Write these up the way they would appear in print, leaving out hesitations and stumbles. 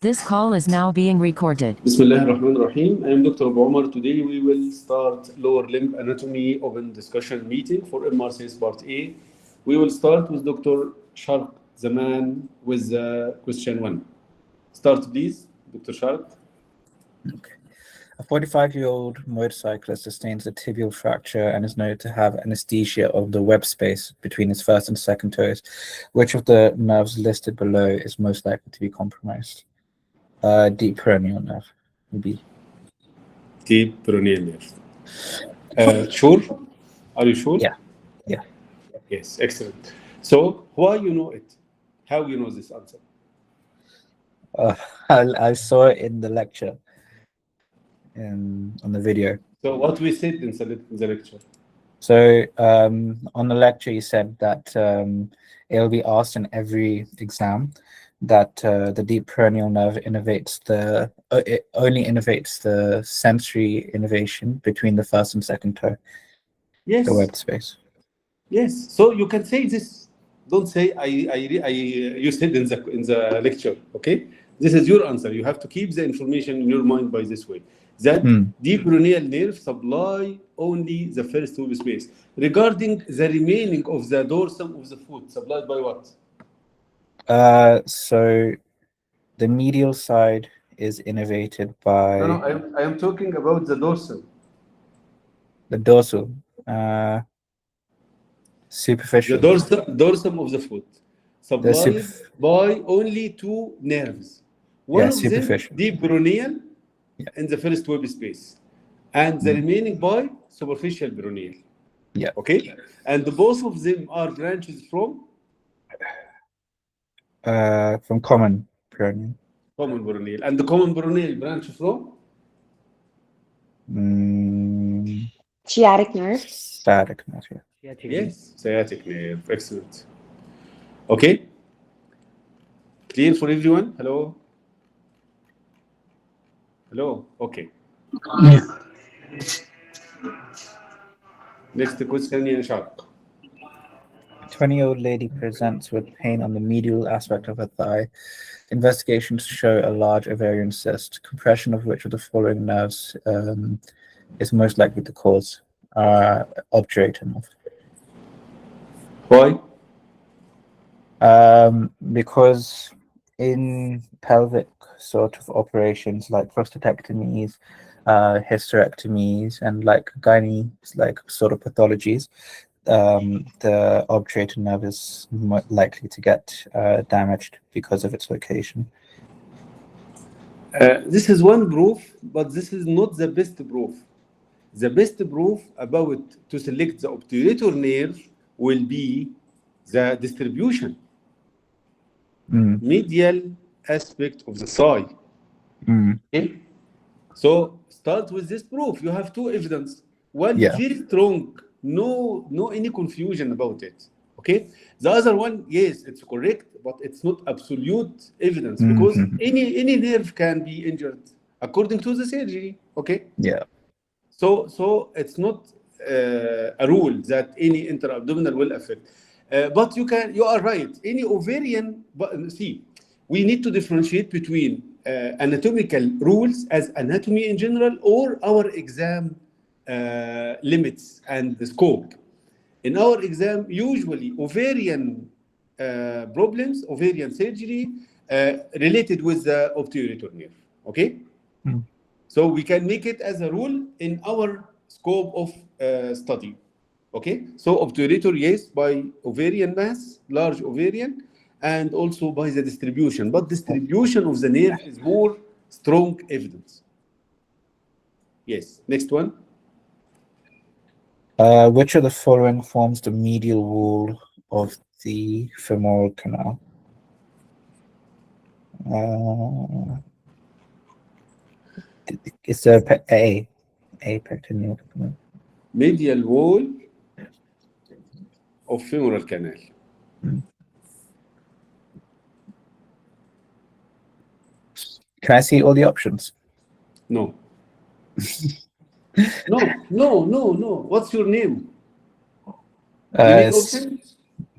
This call is now being recorded. Bismillah ar-Rahman ar-Rahim. I am Dr. Abu Omar. Today we will start lower limb anatomy open discussion meeting for MRCS Part A. We will start with Dr. Sharq Zaman with question 1. Start please, Dr. Sharq. Okay. A 45-year-old motorcyclist sustains a tibial fracture and is noted to have anesthesia of the web space between his first and second toes. Which of the nerves listed below is most likely to be compromised? Deep peroneal nerve. B. Deep peroneal nerve. Sure? Are you sure? Yeah. Yeah. Yes, excellent. So, why you know it? How you know this answer? I saw it in the lecture, on the video. So, what we said in the lecture? So on the lecture, you said that it'll be asked in every exam that the deep peroneal nerve it only innervates the sensory innervation between the first and second toe, Yes. the web space. Yes. So you can say this. Don't say you said in the lecture. Okay. This is your answer. You have to keep the information in your mind by this way. That deep peroneal nerve supply only the first web space. Regarding the remaining of the dorsum of the foot, supplied by what? So the medial side is innervated by I am talking about the dorsum. the dorsal, superficial. The dorsum of the foot supplied by only two nerves. One of them deep peroneal in the first web space, and the remaining by superficial peroneal. Yeah. Okay. And both of them are branches from common peroneal. Common peroneal, and the common peroneal branch from sciatic nerve. Sciatic nerve. Yeah. Yes, sciatic nerve. Excellent. Okay. Clear for everyone? Hello. Hello. Okay. Next question, Ya Sharq. 20-year-old lady presents with pain on the medial aspect of her thigh. Investigations show a large ovarian cyst, compression of which of the following nerves is most likely to cause obturator nerve. Why? Because in pelvic sort of operations like prostatectomies, hysterectomies, and like gynae sort of pathologies, the obturator nerve is likely to get damaged because of its location. This is one proof, but this is not the best proof. The best proof about to select the obturator nerve will be the distribution. Medial aspect of the thigh. Okay? So start with this proof. You have two evidence. One very strong, no any confusion about it. Okay. The other one, yes, it's correct, but it's not absolute evidence because any nerve can be injured according to the surgery. Okay. Yeah. So it's not a rule that any intra-abdominal will affect. But you are right. Any ovarian, see, we need to differentiate between anatomical rules as anatomy in general or our exam limits and the scope. In our exam, usually ovarian problems, ovarian surgery related with the obturator nerve. Okay? So we can make it as a rule in our scope of study. Okay, so obturator, yes, by ovarian mass, large ovarian, and also by the distribution. But distribution of the nerve is more strong evidence. Yes, next one. Which of the following forms the medial wall of the femoral canal? It's a pectineal. Medial wall of femoral canal. Can I see all the options? No. No. What's your name? You need options?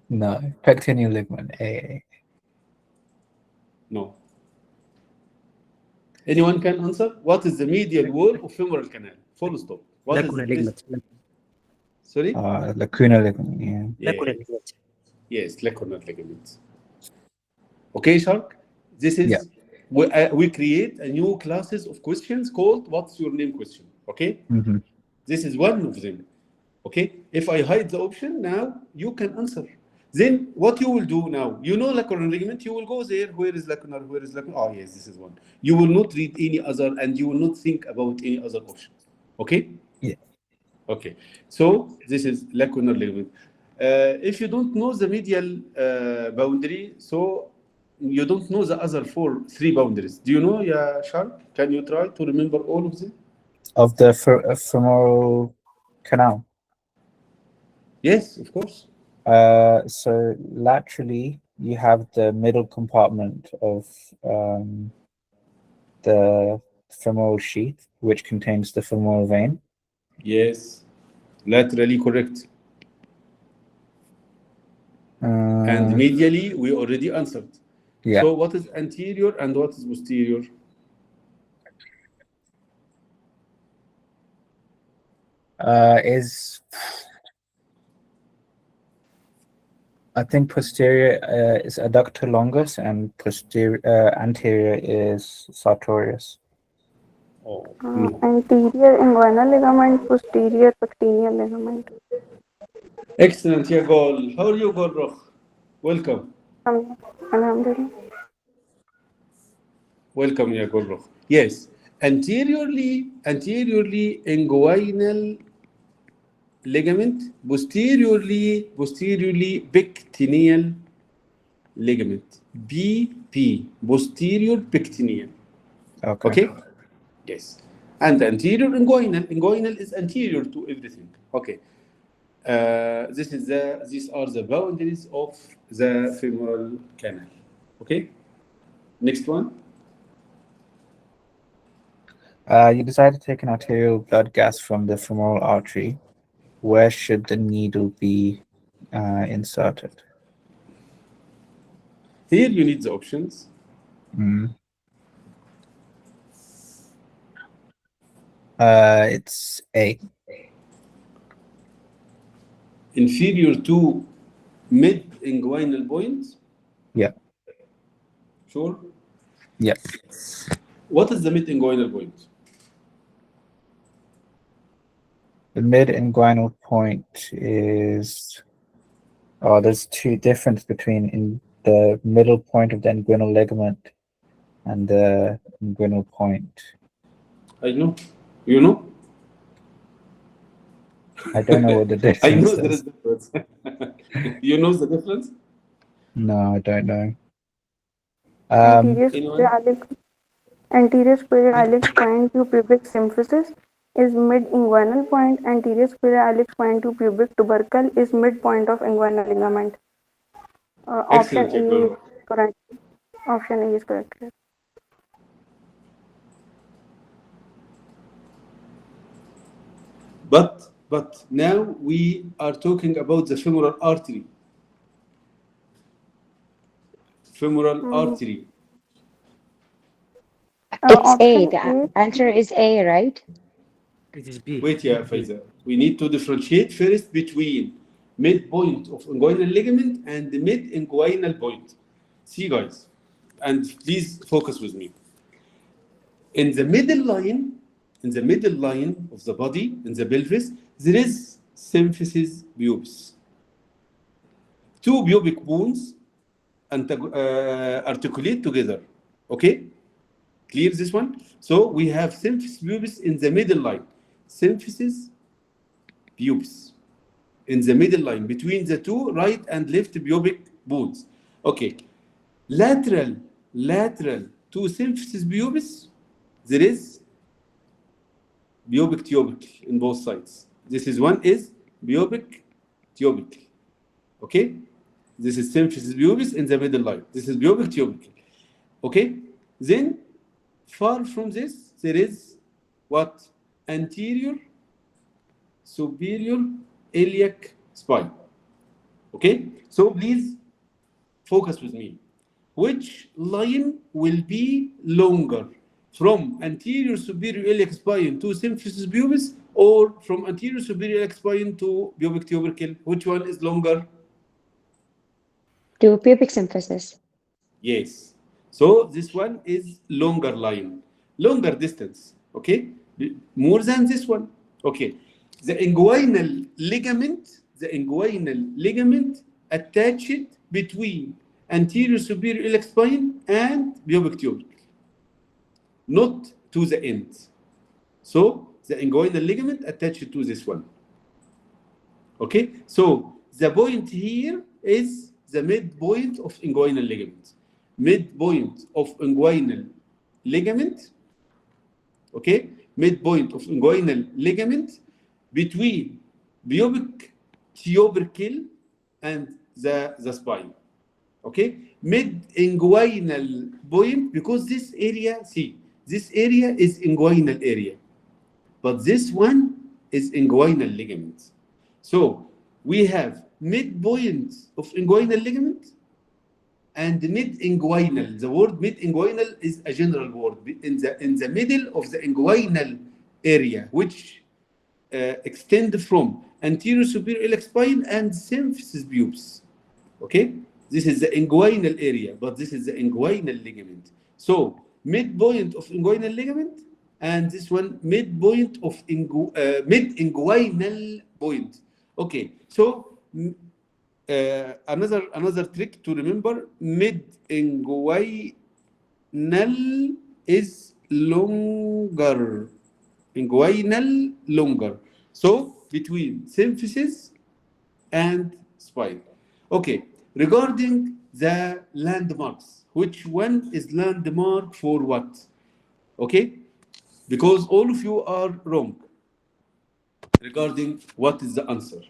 No. Pectineal ligament, AA. No. Anyone can answer? What is the medial wall of femoral canal? Full stop. What is Lacuna this? ligament. Sorry? Lacuna ligament. Yeah. Yeah. Lacuna ligament. Yes, lacunar ligament. Okay, Shark? This is, Yeah. we create a new classes of questions called what's your name question. Okay? Mm-hmm. This is one of them. Okay? If I hide the option now, you can answer. Then what you will do now, you know lacunar ligament, you will go there. Where is lacunar? Where is lacunar? Oh, yes, this is one. You will not read any other and you will not think about any other option. Okay? Yeah. Okay. So this is lacunar ligament. If you don't know the medial boundary, so you don't know the other three boundaries. Do you know, yeah, Sharp? Can you try to remember all of them? Of the femoral canal. Yes, of course. So laterally, you have the middle compartment of the femoral sheath, which contains the femoral vein. Yes, laterally correct. And medially, we already answered. Yeah. So what is anterior and what is posterior? I think posterior is adductor longus and anterior is sartorius. Oh, no. Anterior inguinal ligament, posterior pectineal ligament. Excellent, yeah, Gol. How are you, Golroch? Welcome. Alhamdulillah. Welcome, yeah, Golroch. Yes, anteriorly inguinal ligament, posteriorly pectineal ligament. BP, posterior pectineal. Okay? Yes. And anterior inguinal is anterior to everything. Okay. These are the boundaries of the femoral canal. Okay. Next one. You decide to take an arterial blood gas from the femoral artery. Where should the needle be inserted? Here you need the options. It's A. Inferior to mid-inguinal point. Yeah. Sure. Yeah. What is the mid-inguinal point? The mid-inguinal point is. Oh, there's two difference between in the middle point of the inguinal ligament and the inguinal point. I know. You know? I don't know what the difference I know there is. is difference. You know the difference? No, I don't know. Anterior superior iliac spine to pubic symphysis is mid-inguinal point. Anterior superior iliac spine to pubic tubercle is midpoint of inguinal ligament. Option Excellent, A is correct. Option A is correct. But now we are talking about the femoral artery. Femoral artery. It's A. The answer is A, right? It is B. Wait, yeah, Faiza. We need to differentiate first between midpoint of inguinal ligament and the mid-inguinal point. See, guys, and please focus with me. In the middle line of the body, in the pelvis, there is symphysis pubis. Two pubic bones articulate together. Okay? Clear this one? So we have symphysis pubis in the middle line. Symphysis pubis in the middle line between the two right and left pubic bones. Okay. Lateral to symphysis pubis, there is pubic tubercle in both sides. This is one is pubic tubercle. Okay? This is symphysis pubis in the middle line. This is pubic tubercle. Okay? Then, far from this, there is what? Anterior superior iliac spine. Okay? So please focus with me. Which line will be longer? from anterior superior iliac spine to symphysis pubis, or from anterior superior iliac spine to pubic tubercle? Which one is longer? To pubic symphysis. Yes. So this one is longer line, longer distance. Okay, more than this one. Okay, the inguinal ligament attached between anterior superior iliac spine and pubic tubercle, not to the end. So the inguinal ligament attached to this one. Okay, so the point here is the midpoint of inguinal ligament. Midpoint of inguinal ligament. Okay, midpoint of inguinal ligament between pubic tubercle and the spine. Okay, mid-inguinal point, because this area, see, this area is inguinal area, but this one is inguinal ligament. So we have midpoint of inguinal ligament and mid-inguinal. The word mid-inguinal is a general word in the middle of the inguinal area, which extend from anterior superior iliac spine and symphysis pubis. Okay, this is the inguinal area, but this is the inguinal ligament. So midpoint of inguinal ligament, and this one midpoint of mid-inguinal point. Okay, so another trick to remember: mid-inguinal is longer. Inguinal longer. So between symphysis and spine. Okay, regarding the landmarks, which one is landmark for what? Okay, because all of you are wrong regarding what is the answer.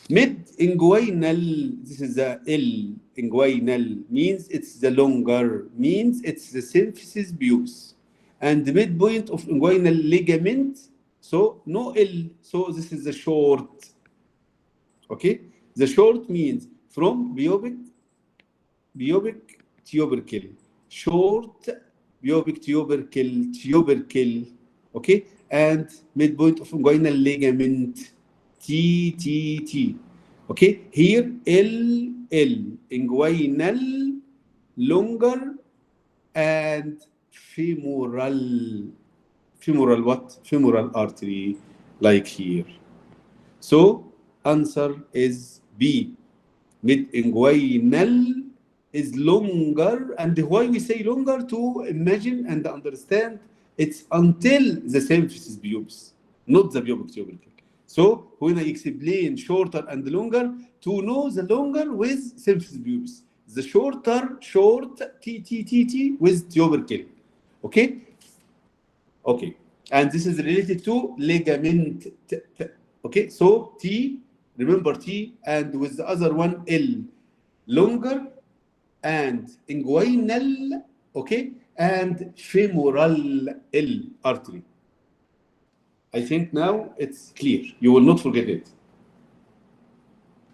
Mid-inguinal, this is the L, inguinal, means it's the longer, means it's the symphysis pubis. And the midpoint of inguinal ligament, so no L, so this is the short. Okay, the short means from pubic tubercle, short pubic tubercle, okay, and midpoint of inguinal ligament, T. Okay, here L, inguinal, longer, and femoral what? Femoral artery, like here. So answer is B. Mid-inguinal is longer, and why we say longer? To imagine and understand it's until the symphysis pubis, not the pubic tubercle. So when I explain shorter and longer, to know the longer with symphysis pubis, the short T with tubercle. Okay? Okay. And this is related to ligament. Okay, so T, remember T, and with the other one L, longer and inguinal, okay, and femoral L artery. I think now it's clear. You will not forget it.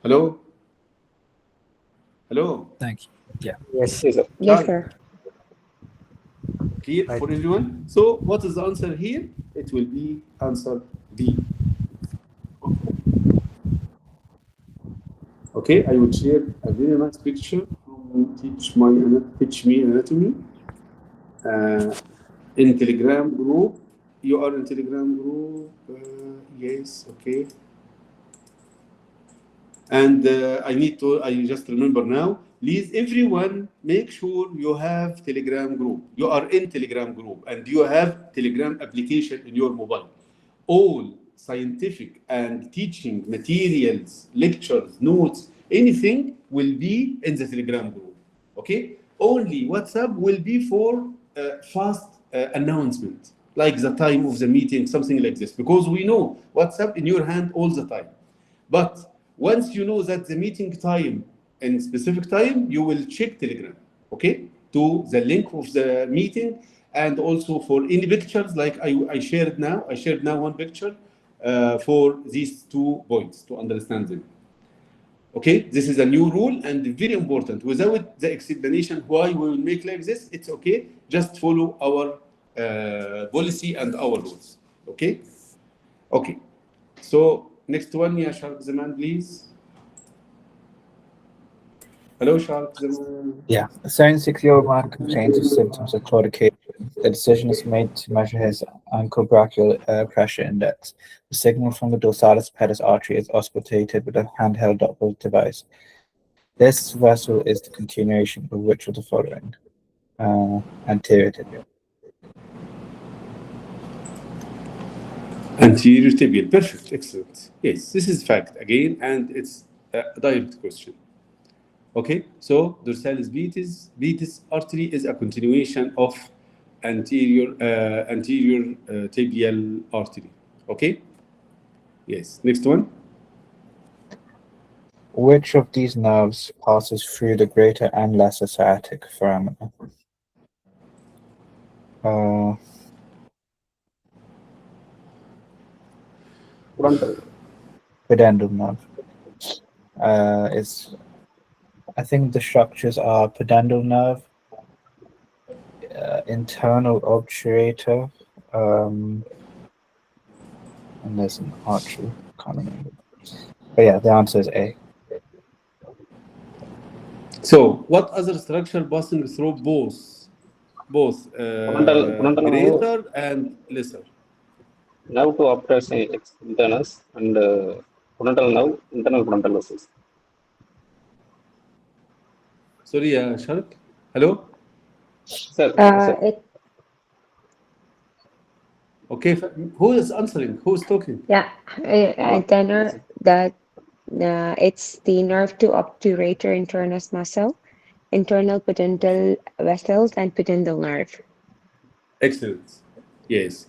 Hello? Hello? Thank you. Yeah. Yes. Yes, sir. Clear for everyone? So what is the answer here? It will be answer B. Okay, I will share a very nice picture to teach me anatomy in Telegram group. You are in Telegram group? Yes, okay. And I just remember now, please everyone make sure you have Telegram group. You are in Telegram group and you have Telegram application in your mobile. All scientific and teaching materials, lectures, notes, anything will be in the Telegram group. Okay? Only WhatsApp will be for fast announcement, like the time of the meeting, something like this, because we know WhatsApp in your hand all the time. But once you know that the meeting time and specific time, you will check Telegram, okay, to the link of the meeting, and also for any pictures like I shared now. I shared now one picture for these 2 points to understand them. Okay, this is a new rule and very important. Without the explanation why we will make like this, it's okay. Just follow our policy and our rules. Okay? Okay. So next one, yeah, Shark Zaman, please. Hello, Shark Zaman. Yeah, a 76-year-old man complains of symptoms of claudication. The decision is made to measure his ankle-brachial pressure index. The signal from the dorsalis pedis artery is auscultated with a handheld Doppler device. This vessel is the continuation of which of the following? Anterior tibial. Anterior tibial. Perfect. Excellent. Yes, this is fact again, and it's a direct question. Okay, so dorsalis pedis artery is a continuation of anterior tibial artery. Okay. Yes. Next one. Which of these nerves passes through the greater and lesser sciatic foramina? Pudendal nerve. I think the structures are pudendal nerve, internal obturator, and there's an artery. Can't remember. But yeah, the answer is A. So, what other structure passing through both Frontal greater and lesser? nerve to obtuse internus and frontal nerve, internal frontal vessels. Sorry, Shark. Hello. Sir, Okay, who is answering? Who is talking? Yeah, tenor that it's the nerve to obturator internus muscle, internal pudendal vessels, and pudendal nerve. Excellent. Yes.